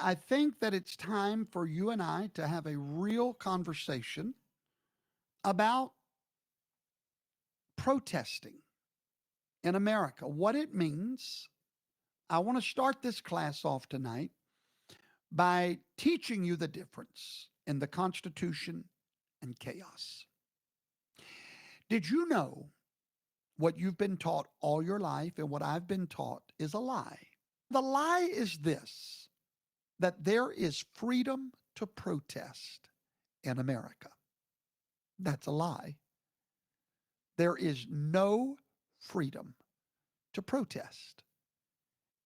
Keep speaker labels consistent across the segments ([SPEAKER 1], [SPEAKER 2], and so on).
[SPEAKER 1] I think that it's time for you and I to have a real conversation about protesting in America, what it means. I want to start this class off tonight by teaching you the difference in the Constitution and chaos. Did you know what you've been taught all your life and what I've been taught is a lie? The lie is this, that there is freedom to protest in America. That's a lie. There is no freedom to protest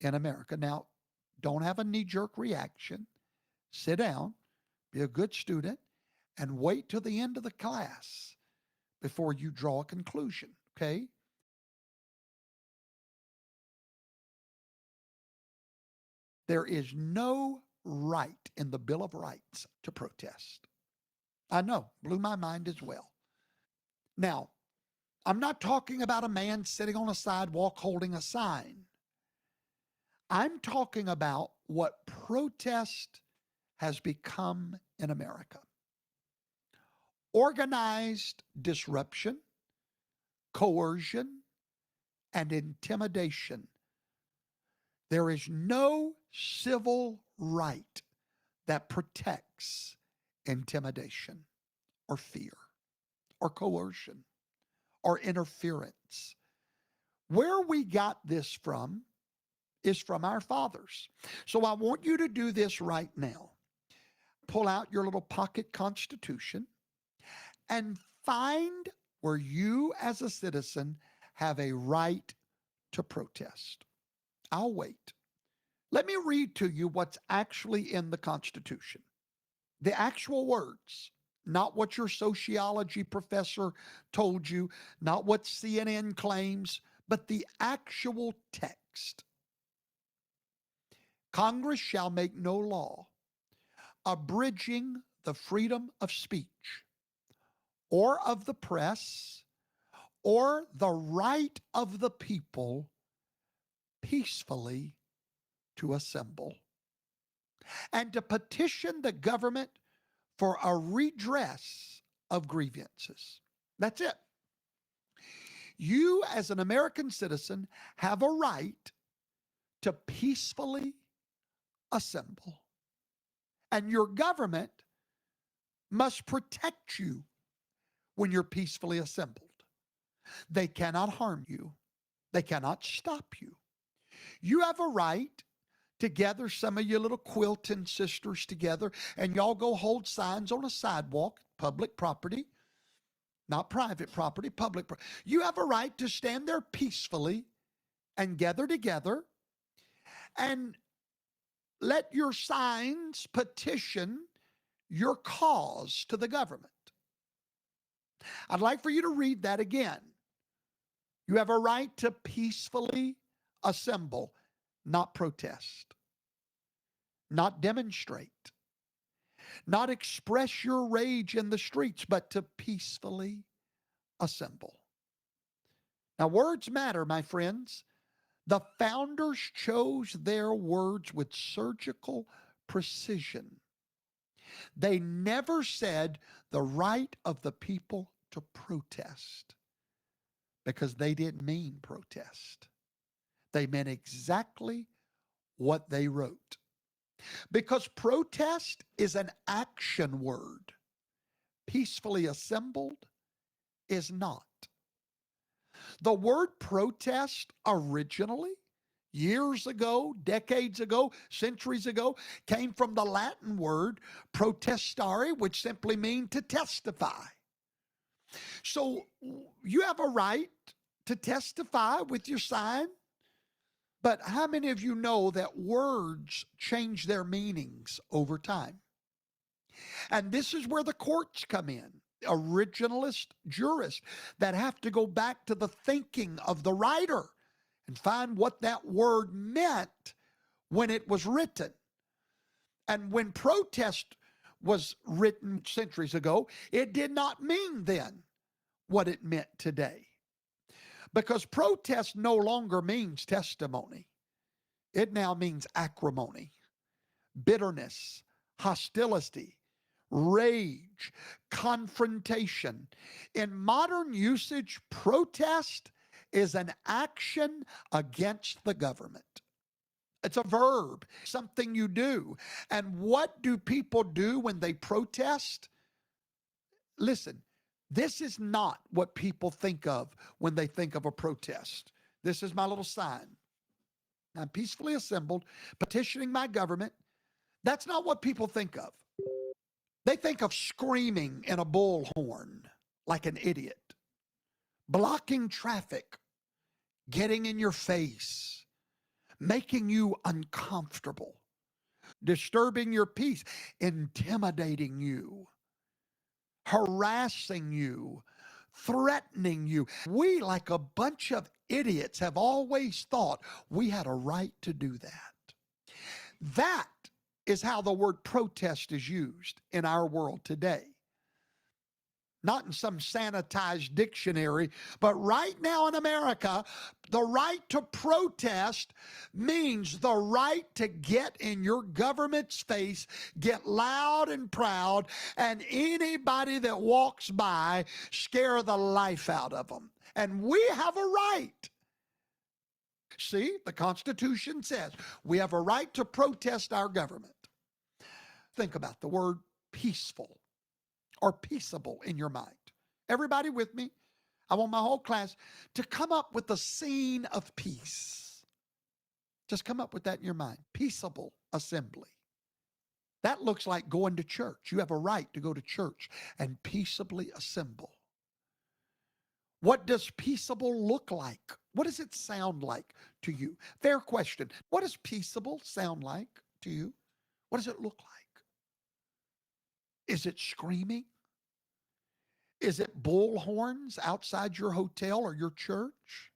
[SPEAKER 1] in America. Now, don't have a knee jerk reaction. Sit down, be a good student, and wait till the end of the class before you draw a conclusion, okay? There is no right in the Bill of Rights to protest. I know, blew my mind as well. Now, I'm not talking about a man sitting on a sidewalk holding a sign. I'm talking about what protest has become in America. Organized disruption, coercion, and intimidation. There is no civil right that protects intimidation or fear or coercion or interference. Where we got this from is from our fathers. So I want you to do this right now. Pull out your little pocket constitution and find where you as a citizen have a right to protest. I'll wait. Let me read to you what's actually in the Constitution. The actual words, not what your sociology professor told you, not what CNN claims, but the actual text. Congress shall make no law abridging the freedom of speech or of the press or the right of the people peacefully to assemble and to petition the government for a redress of grievances. That's it. You, as an American citizen, have a right to peacefully assemble. And your government must protect you when you're peacefully assembled. They cannot harm you. They cannot stop you. You have a right to gather some of your little quilting sisters together and y'all go hold signs on a sidewalk, public property, not private property, public property. You have a right to stand there peacefully and gather together and let your signs petition your cause to the government. I'd like for you to read that again. You have a right to peacefully assemble, not protest, not demonstrate, not express your rage in the streets, but to peacefully assemble. Now, words matter, my friends. The founders chose their words with surgical precision. They never said the right of the people to protest because they didn't mean protest. They meant exactly what they wrote. Because protest is an action word. Peacefully assembled is not. The word protest originally, years ago, decades ago, centuries ago, came from the Latin word protestare, which simply means to testify. So you have a right to testify with your sign, but how many of you know that words change their meanings over time? And this is where the courts come in. Originalist jurists that have to go back to the thinking of the writer and find what that word meant when it was written. And when protest was written centuries ago, it did not mean then what it meant today. Because protest no longer means testimony. It now means acrimony. bitterness, hostility, rage, confrontation. In modern usage, protest is an action against the government. It's a verb, something you do. And what do people do when they protest? Listen, this is not what people think of when they think of a protest. This is my little sign. I'm peacefully assembled, petitioning my government. That's not what people think of. They think of screaming in a bullhorn like an idiot, blocking traffic, getting in your face, making you uncomfortable, disturbing your peace, intimidating you, harassing you, threatening you. We, like a bunch of idiots, have always thought we had a right to do that. That is how the word protest is used in our world today. Not in some sanitized dictionary, but right now in America, the right to protest means the right to get in your government's face, get loud and proud, and anybody that walks by, scare the life out of them. And we have a right. See, the Constitution says we have a right to protest our government. Think about the word peaceful or peaceable in your mind. Everybody with me? I want my whole class to come up with a scene of peace. Just come up with that in your mind. Peaceable assembly. That looks like going to church. You have a right to go to church and peaceably assemble. What does peaceable look like? What does it sound like to you? Fair question. What does peaceable sound like to you? What does it look like? Is it screaming? Is it bullhorns outside your hotel or your church?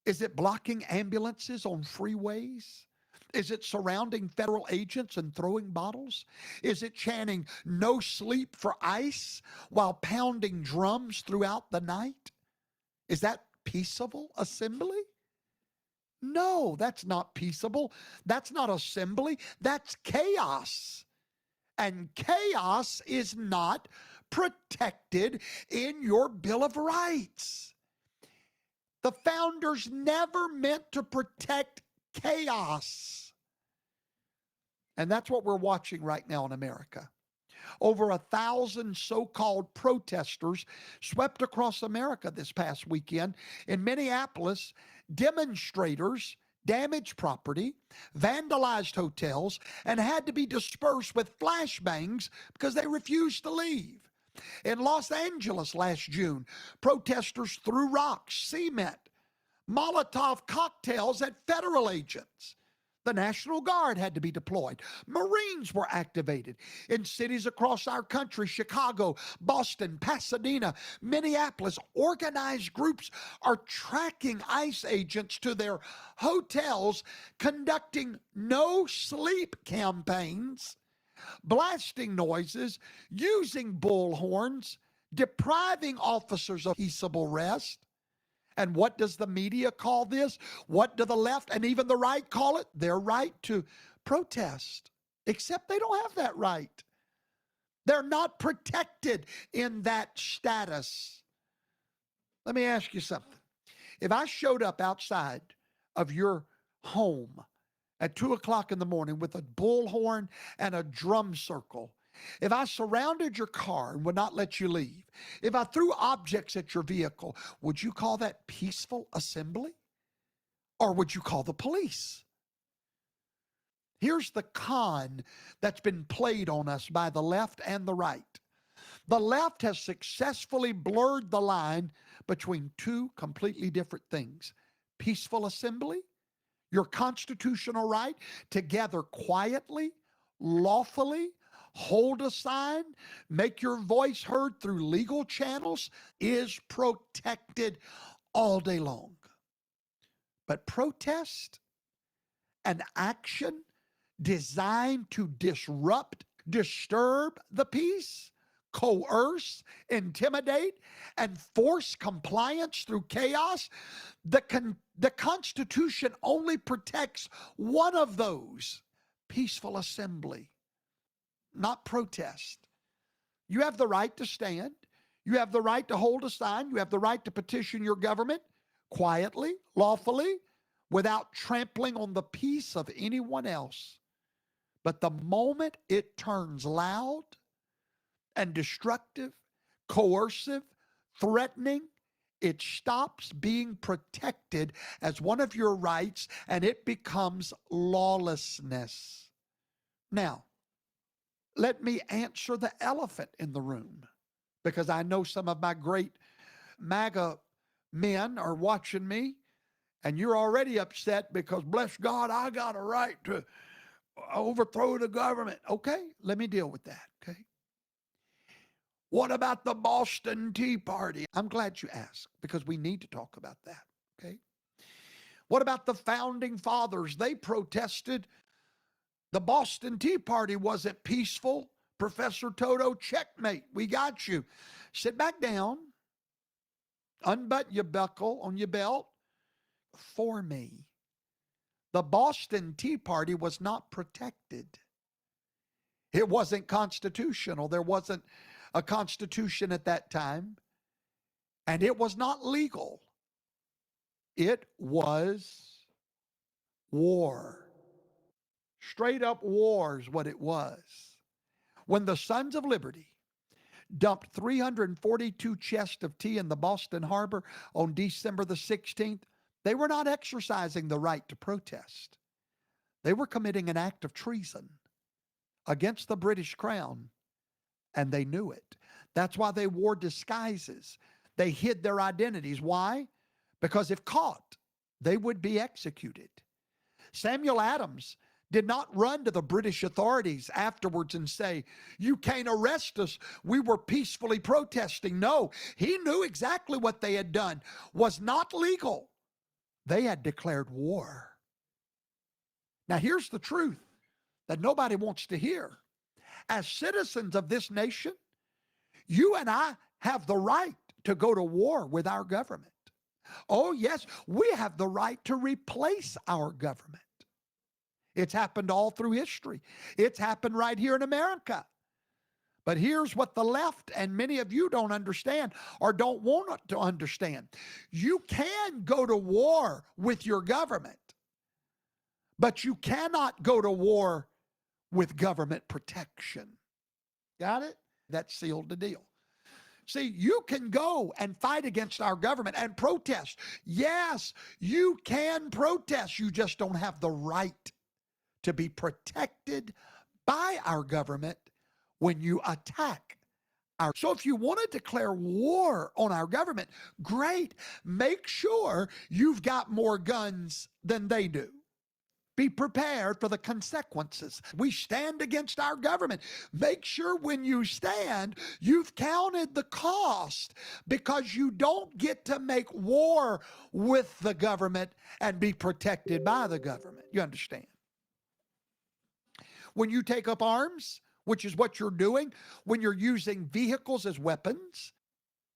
[SPEAKER 1] Is it blocking ambulances on freeways? Is it surrounding federal agents and throwing bottles? Is it chanting "no sleep for ICE" while pounding drums throughout the night? Is that peaceable assembly? No, that's not peaceable. That's not assembly. That's chaos. And chaos is not protected in your Bill of Rights. The founders never meant to protect chaos. And that's what we're watching right now in America. Over 1,000 so-called protesters swept across America this past weekend. In Minneapolis, demonstrators damaged property, vandalized hotels, and had to be dispersed with flashbangs because they refused to leave. In Los Angeles last June, protesters threw rocks, cement, Molotov cocktails at federal agents. The National Guard had to be deployed. Marines were activated. In cities across our country, Chicago, Boston, Pasadena, Minneapolis, organized groups are tracking ICE agents to their hotels, conducting no sleep campaigns, blasting noises, using bullhorns, depriving officers of peaceable rest. And what does the media call this? What do the left and even the right call it? Their right to protest. Except they don't have that right. They're not protected in that status. Let me ask you something. If I showed up outside of your home at 2 o'clock in the morning with a bullhorn and a drum circle, if I surrounded your car and would not let you leave, if I threw objects at your vehicle, would you call that peaceful assembly? Or would you call the police? Here's the con that's been played on us by the left and the right. The left has successfully blurred the line between two completely different things. Peaceful assembly, your constitutional right to gather quietly, lawfully, hold a sign, make your voice heard through legal channels, is protected all day long. But protest, an action designed to disrupt, disturb the peace, coerce, intimidate, and force compliance through chaos, the Constitution only protects one of those: peaceful assembly, not protest. You have the right to stand. You have the right to hold a sign. You have the right to petition your government quietly, lawfully, without trampling on the peace of anyone else. But the moment it turns loud and destructive, coercive, threatening, it stops being protected as one of your rights and it becomes lawlessness. Now, let me answer the elephant in the room, because I know some of my great MAGA men are watching me, and you're already upset because, bless God, I got a right to overthrow the government. Okay, let me deal with that, okay? What about the Boston Tea Party? I'm glad you asked, because we need to talk about that, okay? What about the founding fathers? They protested. The Boston Tea Party wasn't peaceful. Professor Toto, checkmate. We got you. Sit back down. Unbutton your buckle on your belt. For me, the Boston Tea Party was not protected. It wasn't constitutional. There wasn't a constitution at that time. And it was not legal. It was war. Straight up war is what it was. When the Sons of Liberty dumped 342 chests of tea in the Boston Harbor on December the 16th, they were not exercising the right to protest. They were committing an act of treason against the British Crown, and they knew it. That's why they wore disguises. They hid their identities. Why? Because if caught, they would be executed. Samuel Adams did not run to the British authorities afterwards and say, "You can't arrest us. We were peacefully protesting." No, he knew exactly what they had done was not legal. They had declared war. Now, here's the truth that nobody wants to hear. As citizens of this nation, you and I have the right to go to war with our government. Oh, yes, we have the right to replace our government. It's happened all through history. It's happened right here in America. But here's what the left and many of you don't understand or don't want to understand. You can go to war with your government, but you cannot go to war with government protection. Got it? That sealed the deal. See, you can go and fight against our government and protest. Yes, you can protest. You just don't have the right to be protected by our government when you attack our. So if you want to declare war on our government, great. Make sure you've got more guns than they do. Be prepared for the consequences. We stand against our government. Make sure when you stand, you've counted the cost, because you don't get to make war with the government and be protected by the government. You understand? When you take up arms, which is what you're doing, when you're using vehicles as weapons,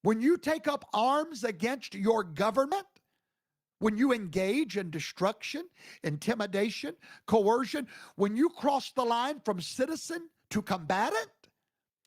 [SPEAKER 1] when you take up arms against your government, when you engage in destruction, intimidation, coercion, when you cross the line from citizen to combatant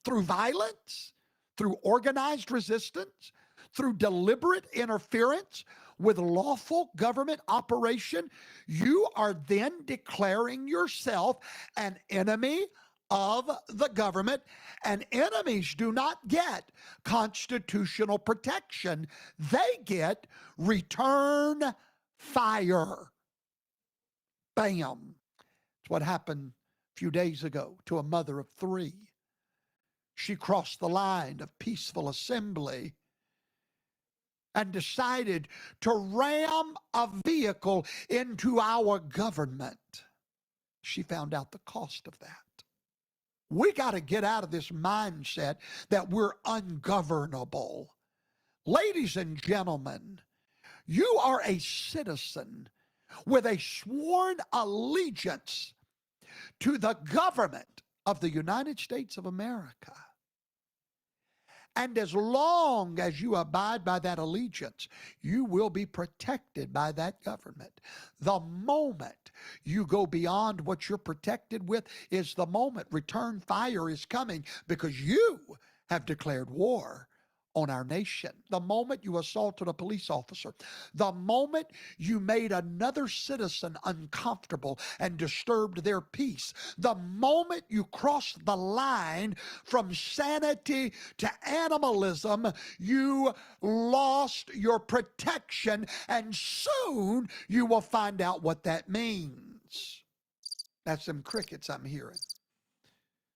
[SPEAKER 1] through violence, through organized resistance, through deliberate interference with lawful government operation, you are then declaring yourself an enemy of the government, and enemies do not get constitutional protection. They get return fire. Bam. It's what happened a few days ago to a mother of 3. She crossed the line of peaceful assembly and decided to ram a vehicle into our government. She found out the cost of that. We got to get out of this mindset that we're ungovernable. Ladies and gentlemen, you are a citizen with a sworn allegiance to the government of the United States of America. And as long as you abide by that allegiance, you will be protected by that government. The moment you go beyond what you're protected with is the moment return fire is coming, because you have declared war on our nation. The moment you assaulted a police officer, the moment you made another citizen uncomfortable and disturbed their peace, the moment you crossed the line from sanity to animalism, you lost your protection, and soon you will find out what that means. That's some crickets I'm hearing.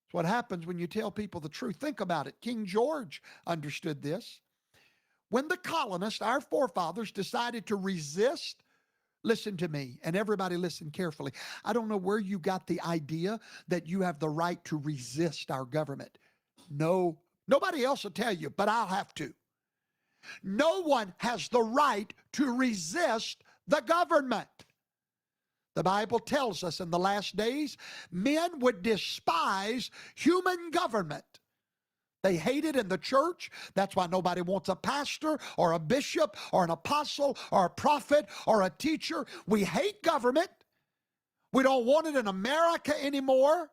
[SPEAKER 1] It's what happens when you tell people the truth. Think about it. King George understood this. When the colonists, our forefathers, decided to resist, listen to me, and everybody listen carefully. I don't know where you got the idea that you have the right to resist our government. No, nobody else will tell you, but I'll have to. No one has the right to resist the government. The Bible tells us in the last days, men would despise human government. They hate it in the church. That's why nobody wants a pastor or a bishop or an apostle or a prophet or a teacher. We hate government. We don't want it in America anymore.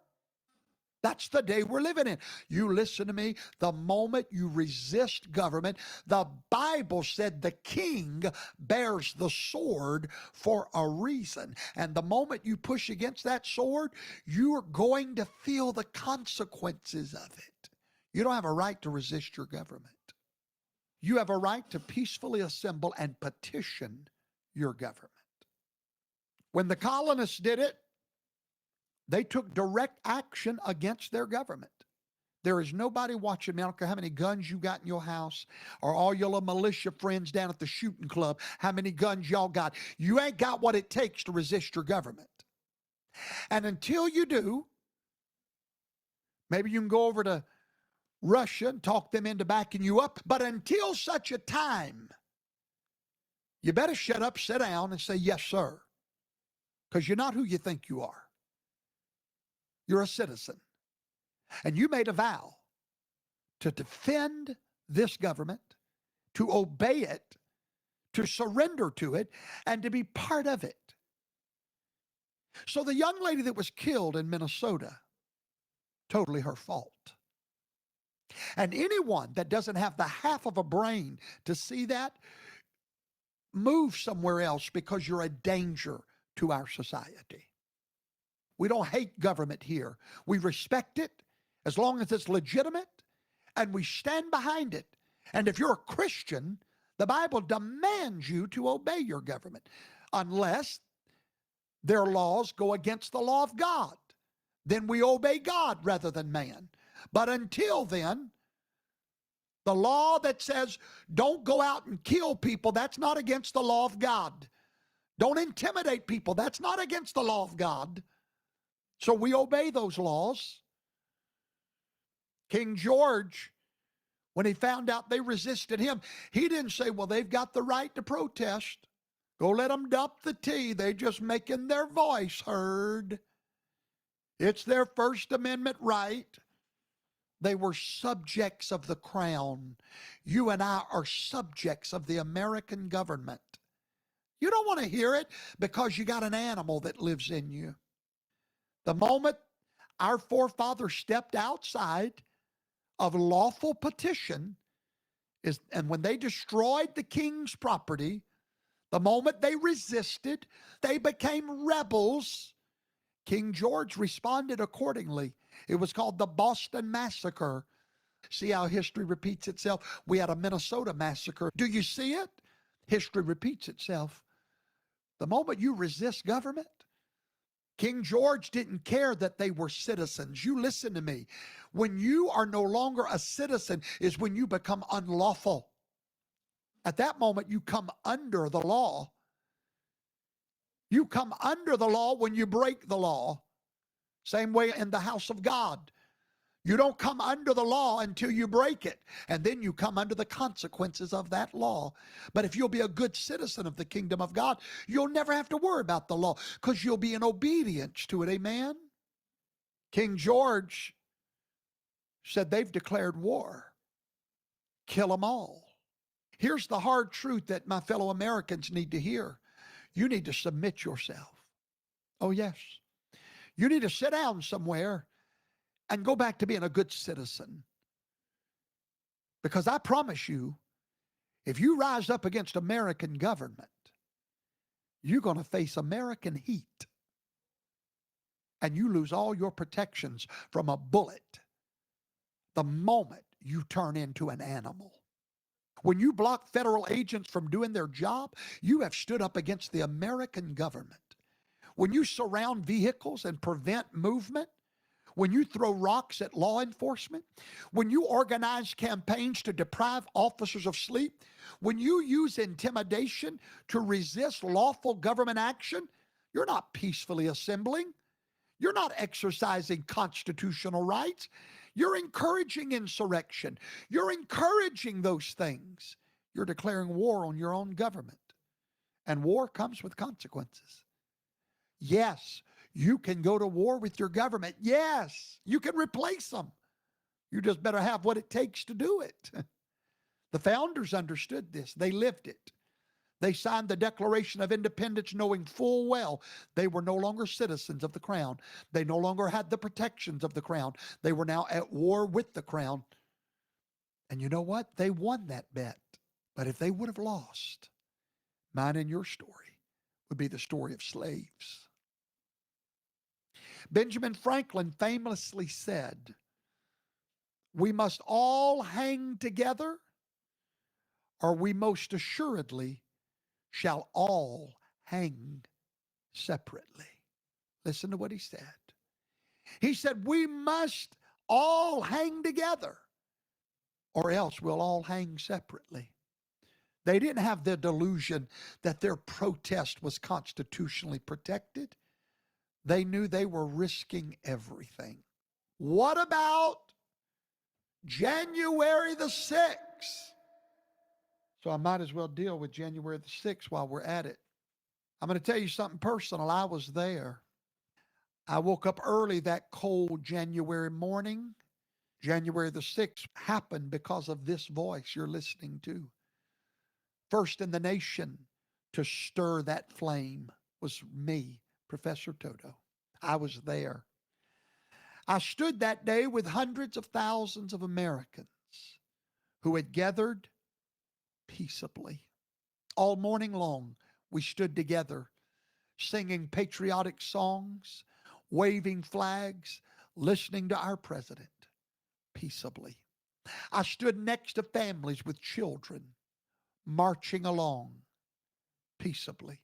[SPEAKER 1] That's the day we're living in. You listen to me. The moment you resist government, the Bible said the king bears the sword for a reason. And the moment you push against that sword, you're going to feel the consequences of it. You don't have a right to resist your government. You have a right to peacefully assemble and petition your government. When the colonists did it, they took direct action against their government. There is nobody watching me. I don't care how many guns you got in your house, or all your little militia friends down at the shooting club, how many guns y'all got. You ain't got what it takes to resist your government. And until you do, maybe you can go over to Russia and talk them into backing you up. But until such a time, you better shut up, sit down, and say, yes, sir. Because you're not who you think you are. You're a citizen. And you made a vow to defend this government, to obey it, to surrender to it, and to be part of it. So the young lady that was killed in Minnesota, totally her fault. And anyone that doesn't have the half of a brain to see that, move somewhere else, because you're a danger to our society. We don't hate government here. We respect it as long as it's legitimate, and we stand behind it. And if you're a Christian, the Bible demands you to obey your government, unless their laws go against the law of God. Then we obey God rather than man. But until then, the law that says don't go out and kill people, that's not against the law of God. Don't intimidate people, that's not against the law of God. So we obey those laws. King George, when he found out they resisted him, he didn't say, well, they've got the right to protest. Go let them dump the tea. They're just making their voice heard. It's their First Amendment right. They were subjects of the crown. You and I are subjects of the American government. You don't want to hear it because you got an animal that lives in you. The moment our forefathers stepped outside of lawful petition and when they destroyed the king's property, the moment they resisted, they became rebels. King George responded accordingly. It was called the Boston Massacre. See how history repeats itself? We had a Minnesota massacre. Do you see it? History repeats itself. The moment you resist government, King George didn't care that they were citizens. You listen to me. When you are no longer a citizen is when you become unlawful. At that moment, you come under the law. You come under the law when you break the law. Same way in the house of God. You don't come under the law until you break it, and then you come under the consequences of that law. But if you'll be a good citizen of the kingdom of God, you'll never have to worry about the law because you'll be in obedience to it. Amen? King George said they've declared war. kill them all. Here's the hard truth that my fellow Americans need to hear. You need to submit yourself. Oh, yes. You need to sit down somewhere and go back to being a good citizen. Because I promise you, if you rise up against American government, you're going to face American heat. And you lose all your protections from a bullet the moment you turn into an animal. When you block federal agents from doing their job, you have stood up against the American government. When you surround vehicles and prevent movement, when you throw rocks at law enforcement, when you organize campaigns to deprive officers of sleep, when you use intimidation to resist lawful government action, you're not peacefully assembling. You're not exercising constitutional rights. You're encouraging insurrection. You're encouraging those things. You're declaring war on your own government. And war comes with consequences. Yes, you can go to war with your government. Yes, you can replace them. You just better have what it takes to do it. The founders understood this. They lived it. They signed the Declaration of Independence knowing full well they were no longer citizens of the crown. They no longer had the protections of the crown. They were now at war with the crown. And you know what? They won that bet. But if they would have lost, mine and your story would be the story of slaves. Benjamin Franklin famously said, "We must all hang together, or we most assuredly shall all hang separately." Listen to what he said. He said, we must all hang together, or else we'll all hang separately. They didn't have the delusion that their protest was constitutionally protected. They knew they were risking everything. What about January the 6th? So I might as well deal with January the 6th while we're at it. I'm going to tell you something personal. I was there. I woke up early that cold January morning. January the 6th happened because of this voice you're listening to. First in the nation to stir that flame was me, Professor Toto. I was there. I stood that day with hundreds of thousands of Americans who had gathered peaceably. All morning long, we stood together, singing patriotic songs, waving flags, listening to our president peaceably. I stood next to families with children, marching along peaceably.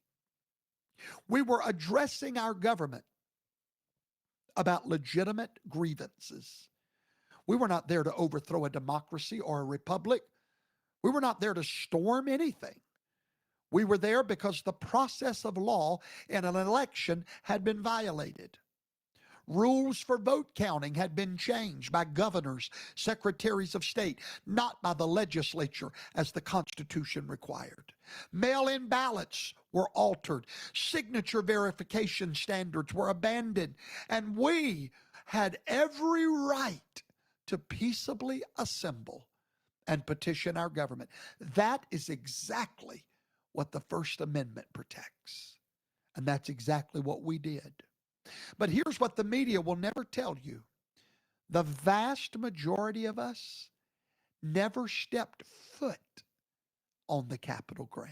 [SPEAKER 1] We were addressing our government about legitimate grievances. We were not there to overthrow a democracy or a republic. We were not there to storm anything. We were there because the process of law in an election had been violated. Rules for vote counting had been changed by governors, secretaries of state, not by the legislature as the Constitution required. Mail-in ballots were altered. Signature verification standards were abandoned. And we had every right to peaceably assemble and petition our government. That is exactly what the First Amendment protects. And that's exactly what we did. But here's what the media will never tell you. The vast majority of us never stepped foot on the Capitol ground.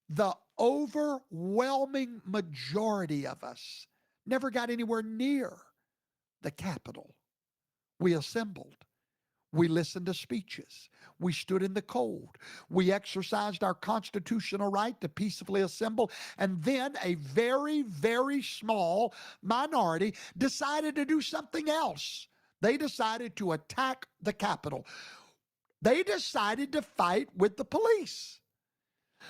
[SPEAKER 1] The overwhelming majority of us never got anywhere near the Capitol. We assembled. We listened to speeches. We stood in the cold. We exercised our constitutional right to peacefully assemble. And then a very, very small minority decided to do something else. They decided to attack the Capitol. They decided to fight with the police.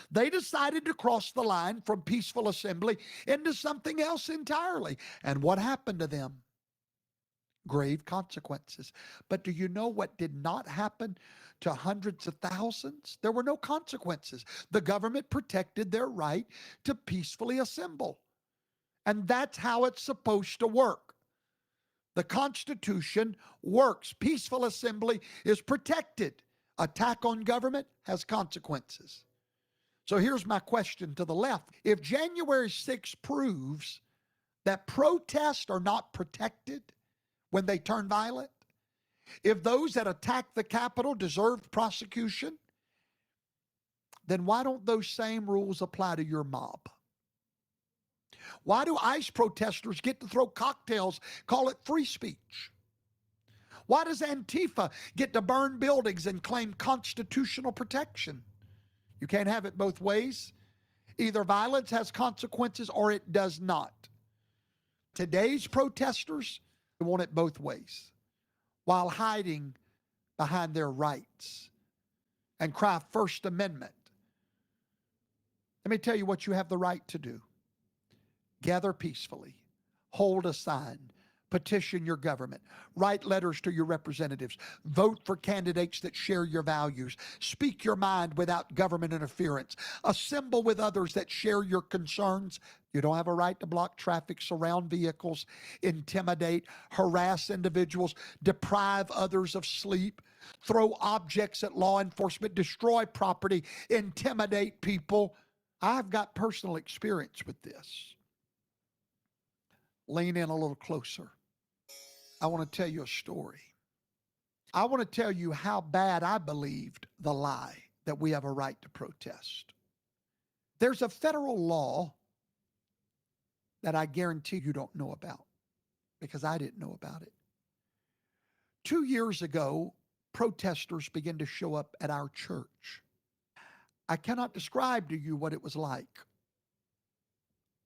[SPEAKER 1] They decided to cross the line from peaceful assembly into something else entirely. And what happened to them? Grave consequences. But do you know what did not happen to hundreds of thousands? There were no consequences. The government protected their right to peacefully assemble. And that's how it's supposed to work. The Constitution works. Peaceful assembly is protected. Attack on government has consequences. So here's my question to the left. If January 6th proves that protests are not protected when they turn violent, if those that attack the Capitol deserve prosecution, then why don't those same rules apply to your mob? Why do ICE protesters get to throw cocktails, call it free speech? Why does Antifa get to burn buildings and claim constitutional protection? You can't have it both ways. Either violence has consequences or it does not. Today's protesters want it both ways while hiding behind their rights and cry First Amendment. Let me tell you what you have the right to do. Gather peacefully, hold a sign, petition your government, write letters to your representatives, vote for candidates that share your values, speak your mind without government interference, assemble with others that share your concerns. You don't have a right to block traffic, surround vehicles, intimidate, harass individuals, deprive others of sleep, throw objects at law enforcement, destroy property, intimidate people. I've got personal experience with this. Lean in a little closer. I want to tell you a story. I want to tell you how bad I believed the lie that we have a right to protest. There's a federal law that I guarantee you don't know about because I didn't know about it. 2 years ago, protesters began to show up at our church. I cannot describe to you what it was like,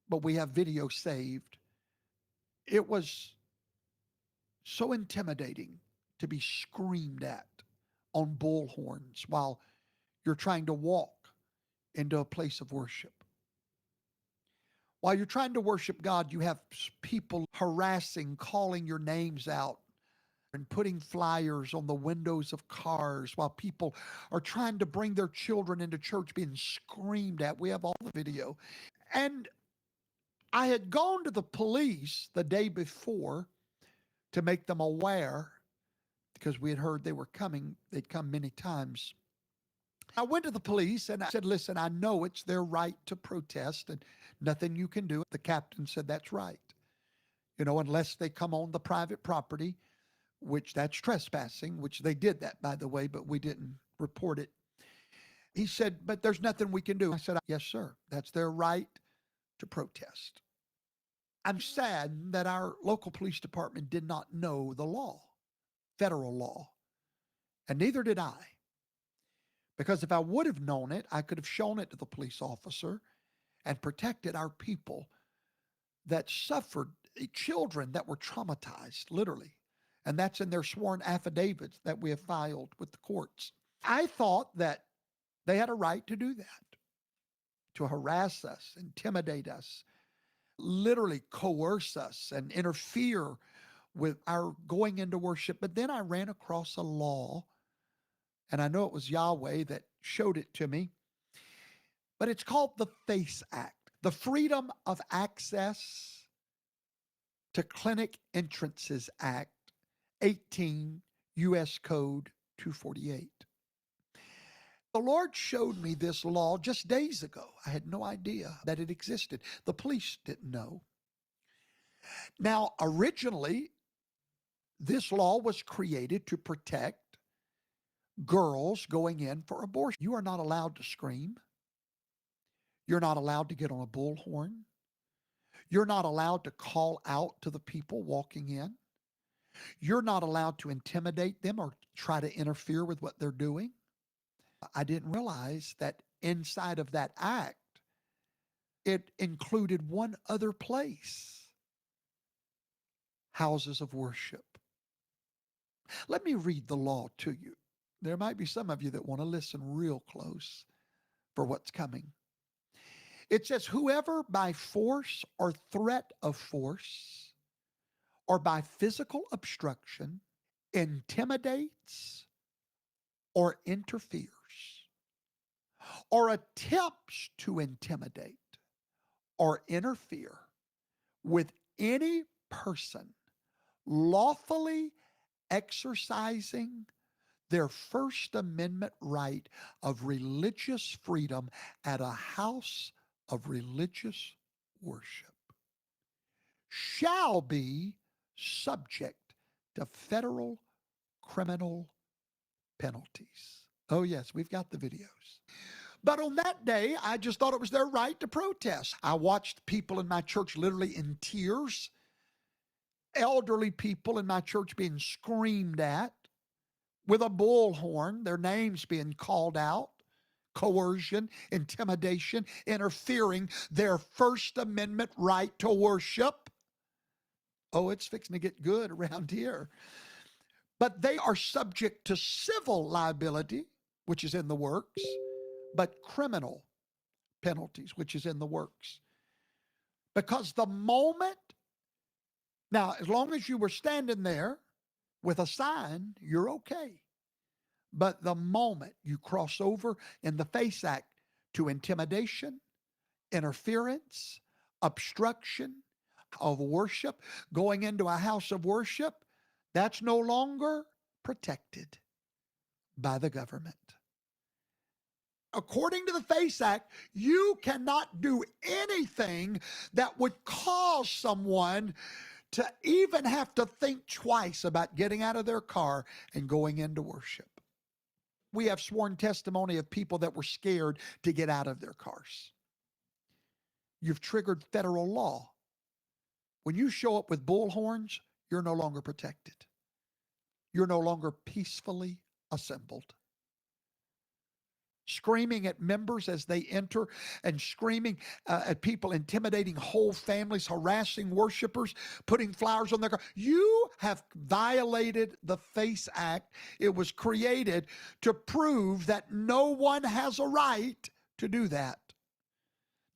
[SPEAKER 1] but we have video saved. It was so intimidating to be screamed at on bullhorns while you're trying to walk into a place of worship. While you're trying to worship God, you have people harassing, calling your names out, and putting flyers on the windows of cars while people are trying to bring their children into church being screamed at. We have all the video. And I had gone to the police the day before to make them aware because we had heard they were coming. They'd come many times. I went to the police and I said, listen, I know it's their right to protest and nothing you can do. The captain said, that's right. Unless they come on the private property, which that's trespassing, which they did that, by the way, but we didn't report it. He said, but there's nothing we can do. I said, yes, sir. That's their right to protest. I'm sad that our local police department did not know the law, federal law, and neither did I. Because if I would have known it, I could have shown it to the police officer and protected our people that suffered, children that were traumatized, literally. And that's in their sworn affidavits that we have filed with the courts. I thought that they had a right to do that, to harass us, intimidate us, literally coerce us and interfere with our going into worship. But then I ran across a law, and I know it was Yahweh that showed it to me, but it's called the FACE Act, the Freedom of Access to Clinic Entrances Act, 18 U.S. Code 248. The Lord showed me this law just days ago. I had no idea that it existed. The police didn't know. Now, originally, this law was created to protect girls going in for abortion. You are not allowed to scream. You're not allowed to get on a bullhorn. You're not allowed to call out to the people walking in. You're not allowed to intimidate them or try to interfere with what they're doing. I didn't realize that inside of that act, it included one other place: houses of worship. Let me read the law to you. There might be some of you that want to listen real close for what's coming. It says, whoever by force or threat of force or by physical obstruction intimidates or interferes or attempts to intimidate or interfere with any person lawfully exercising their First Amendment right of religious freedom at a house of religious worship shall be subject to federal criminal penalties. Oh, yes, we've got the videos. But on that day, I just thought it was their right to protest. I watched people in my church literally in tears, elderly people in my church being screamed at with a bullhorn, their names being called out, coercion, intimidation, interfering their First Amendment right to worship. Oh, it's fixing to get good around here. But they are subject to civil liability, which is in the works, but criminal penalties, which is in the works. Because the moment, now, as long as you were standing there with a sign, you're okay. But the moment you cross over in the FACE Act to intimidation, interference, obstruction of worship, going into a house of worship, that's no longer protected by the government. According to the FACE Act, you cannot do anything that would cause someone to even have to think twice about getting out of their car and going into worship. We have sworn testimony of people that were scared to get out of their cars. You've triggered federal law. When you show up with bullhorns, you're no longer protected. You're no longer peacefully assembled. Screaming at members as they enter and screaming at people, intimidating whole families, harassing worshipers, putting flowers on their car. You have violated the FACE Act. It was created to prove that no one has a right to do that.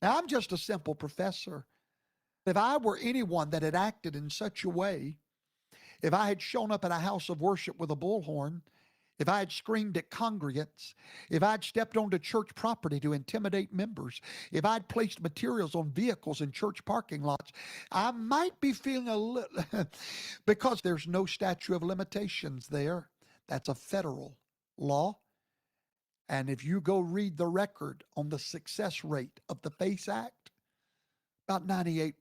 [SPEAKER 1] Now, I'm just a simple professor. If I were anyone that had acted in such a way, if I had shown up at a house of worship with a bullhorn, if I had screamed at congregants, if I'd stepped onto church property to intimidate members, if I'd placed materials on vehicles in church parking lots, I might be feeling a little, because there's no statute of limitations there. That's a federal law. And if you go read the record on the success rate of the FACE Act, about 98%.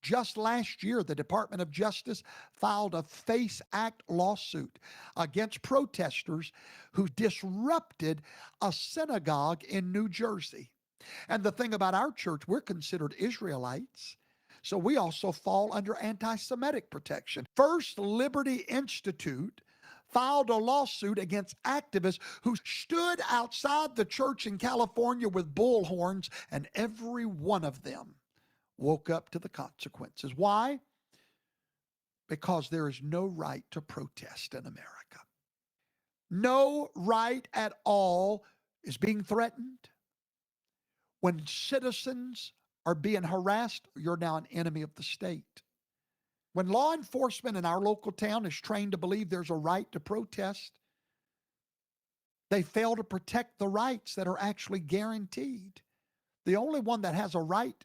[SPEAKER 1] Just last year, the Department of Justice filed a FACE Act lawsuit against protesters who disrupted a synagogue in New Jersey. And the thing about our church, we're considered Israelites, so we also fall under anti-Semitic protection. First Liberty Institute filed a lawsuit against activists who stood outside the church in California with bullhorns, and every one of them woke up to the consequences. Why? Because there is no right to protest in America. No right at all is being threatened. When citizens are being harassed, you're now an enemy of the state. When law enforcement in our local town is trained to believe there's a right to protest, they fail to protect the rights that are actually guaranteed. The only one that has a right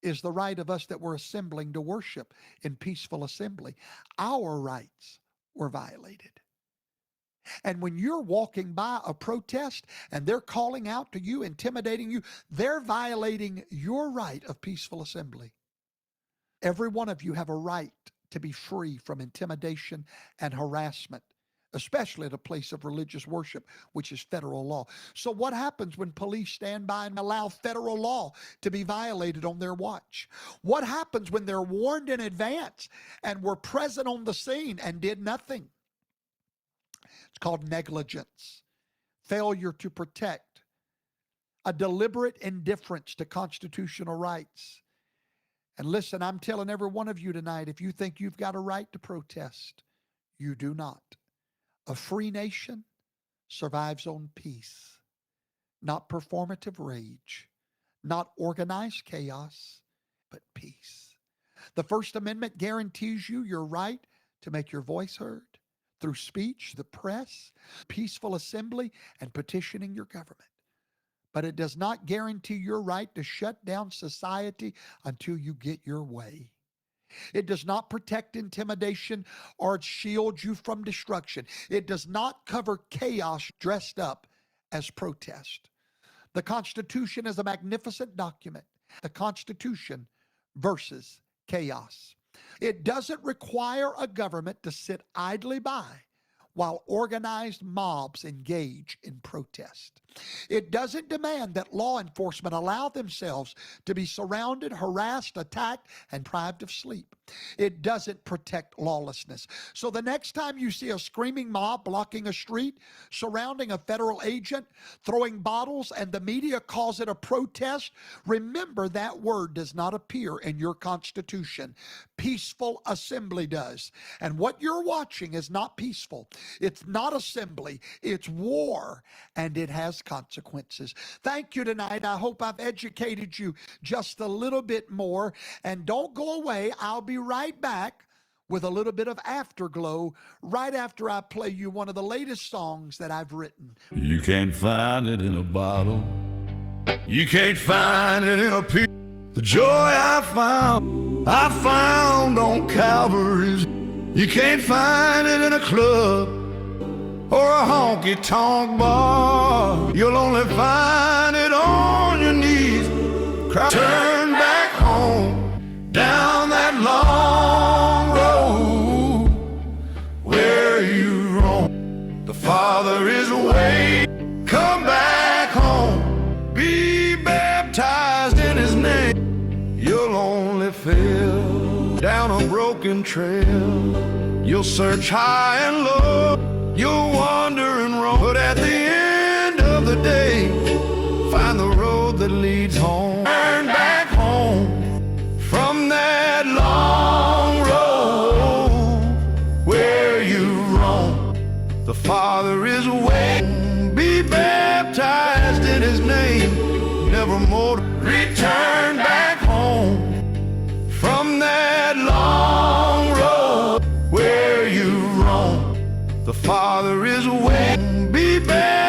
[SPEAKER 1] is the right of us that were assembling to worship in peaceful assembly. Our rights were violated. And when you're walking by a protest and they're calling out to you, intimidating you, they're violating your right of peaceful assembly. Every one of you have a right to be free from intimidation and harassment, especially at a place of religious worship, which is federal law. So what happens when police stand by and allow federal law to be violated on their watch? What happens when they're warned in advance and were present on the scene and did nothing? It's called negligence, failure to protect, a deliberate indifference to constitutional rights. And listen, I'm telling every one of you tonight, if you think you've got a right to protest, you do not. A free nation survives on peace, not performative rage, not organized chaos, but peace. The First Amendment guarantees you your right to make your voice heard through speech, the press, peaceful assembly, and petitioning your government. But it does not guarantee your right to shut down society until you get your way. It does not protect intimidation or shield you from destruction. It does not cover chaos dressed up as protest. The Constitution is a magnificent document. The Constitution versus chaos. It doesn't require a government to sit idly by while organized mobs engage in protest. It doesn't demand that law enforcement allow themselves to be surrounded, harassed, attacked, and deprived of sleep. It doesn't protect lawlessness. So the next time you see a screaming mob blocking a street, surrounding a federal agent, throwing bottles, and the media calls it a protest, remember that word does not appear in your Constitution. Peaceful assembly does. And what you're watching is not peaceful. It's not assembly. It's war, and it has consequences. Thank you tonight. I hope I've educated you just a little bit more. And don't go away. I'll be right back with a little bit of afterglow right after I play you one of the latest songs that I've written.
[SPEAKER 2] You can't find it in a bottle. You can't find it in a pill. The joy I found on Calvary's. You can't find it in a club or a honky-tonk bar. You'll only find it on your knees. Turn back home, down that long road where you roam. The Father is away. Come back home, be baptized in His name. You'll only fail down a broken trail. You'll search high and low, you'll wander and roam, but at the end of the day, find the road that leads home. Turn back home from that long road where you roam. The Father is waiting. Be baptized in His name, nevermore to return back home from that long road where you roam. The Father is waiting. Be baptized.